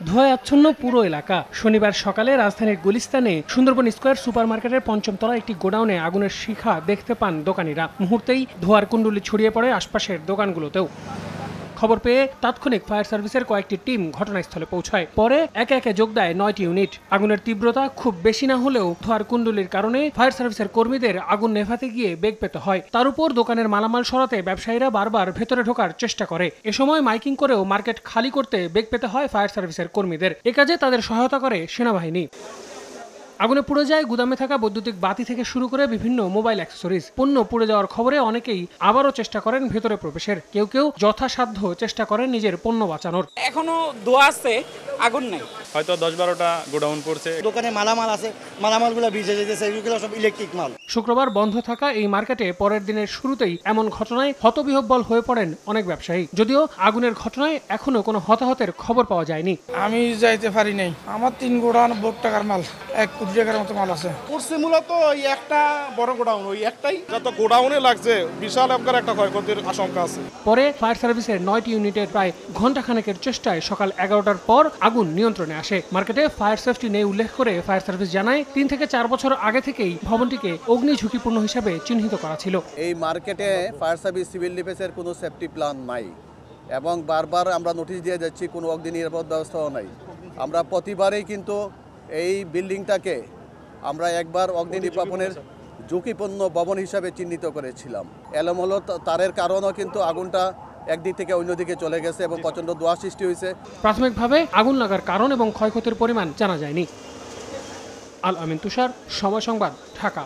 ধোঁয়ায় আচ্ছন্ন পুরো এলাকা। শনিবার সকালে রাজধানীর গুলিস্তানে সুন্দরবন স্কয়ার সুপারমার্কেটের পঞ্চম তলায় একটি গোডাউনে আগুনের শিখা দেখতে পান দোকানিরা। মুহূর্তেই ধোঁয়ার কুণ্ডলী ছড়িয়ে পড়ে আশপাশের দোকানগুলোতেও। খবর পেয়ে তাৎক্ষণিক ফায়ার সার্ভিসের কয়েকটি টিম ঘটনাস্থলে পৌঁছায়। পরে একে একে যোগ দেয় 9টি ইউনিট। আগুনের তীব্রতা খুব বেশি না হলেও ধোঁয়ার কুণ্ডলীর কারণে ফায়ার সার্ভিসের কর্মীদের আগুন নেভাতে গিয়ে বেগ পেতে হয়। তার উপর দোকানের মালামাল সরাতে ব্যবসায়ীরা বারবার ভেতরে ঢোকার চেষ্টা করে। এ সময় মাইকিং করেও মার্কেট খালি করতে বেগ পেতে হয় ফায়ার সার্ভিসের কর্মীদের। এ কাজে তাদের সহায়তা করে সেনাবাহিনী। আগুনে পুড়ে যায় গুদামে থাকা বৈদ্যুতিক বাতি থেকে শুরু করে বিভিন্ন মোবাইল অ্যাক্সেসরিজ। পণ্য পুড়ে যাওয়ার খবরে অনেকেই আবারও চেষ্টা করেন ভেতরে প্রবেশের। কেউ কেউ যথাসাধ্য চেষ্টা করেন নিজের পণ্য বাঁচানোর। এখনো ধোঁয়া আছে, আগুন নেই। হয়তো 10-12টা গোডাউন পড়ছে। দোকানে মালামাল আছে, মালামালগুলো ভিজে যেতেছে, এগুলো সব ইলেকট্রিক মাল। শুক্রবার বন্ধ থাকা এই মার্কেটে পরের দিনের শুরুতেই এমন ঘটনায় হতবিহ্বল হয়ে পড়েন অনেক ব্যবসায়ী। যদিও আগুনের ঘটনায় এখনো কোনো হতাহতের খবর পাওয়া যায়নি। আমি যাইতে পারি নাই। আমার 3 গোডাউন 90 টাকার মাল, 1 কোটি টাকার মতো মাল আছে। পড়ছে মূলত ওই একটা বড় গোডাউন, ওই একটাই। যত গোডাউনে লাগছে বিশাল একটা ক্ষয়ক্ষতির আশঙ্কা আছে। পরে ফায়ার সার্ভিসের 9টি ইউনিটের প্রায় ঘণ্টাখানেকের চেষ্টায় সকাল 11টার পর আগুন নিয়ন্ত্রণে আসে। মার্কেটে ফায়ার সেফটি নেই উল্লেখ করে ফায়ার সার্ভিস জানায় 3 থেকে 4 বছর আগে থেকেই ভবনটিকে অগ্নি ঝুঁকিপূর্ণ হিসাবে চিহ্নিত করা ছিল। এই মার্কেটে ফায়ার সার্ভিস সিভিল ডিফেন্সের কোনো সেফটি প্ল্যান নাই এবং বারবার আমরা নোটিশ দিয়ে যাচ্ছি, কোনো অগ্নি নিরাপদ ব্যবস্থাও নাই। আমরা প্রতিবারেই কিন্তু এই বিল্ডিংটাকে আমরা একবার অগ্নি নির্বাপনের ঝুঁকিপূর্ণ ভবন হিসাবে চিহ্নিত করেছিলাম। এলোমেলো তারের কারণেও কিন্তু আগুনটা একদিক থেকে অন্যদিকে চলে গেছে এবং প্রচণ্ড ধোঁয়া সৃষ্টি হয়েছে। প্রাথমিকভাবে আগুন লাগার কারণ এবং ক্ষয়ক্ষতির পরিমাণ জানা যায়নি। আল আমিন তুষার, সময় সংবাদ, ঢাকা।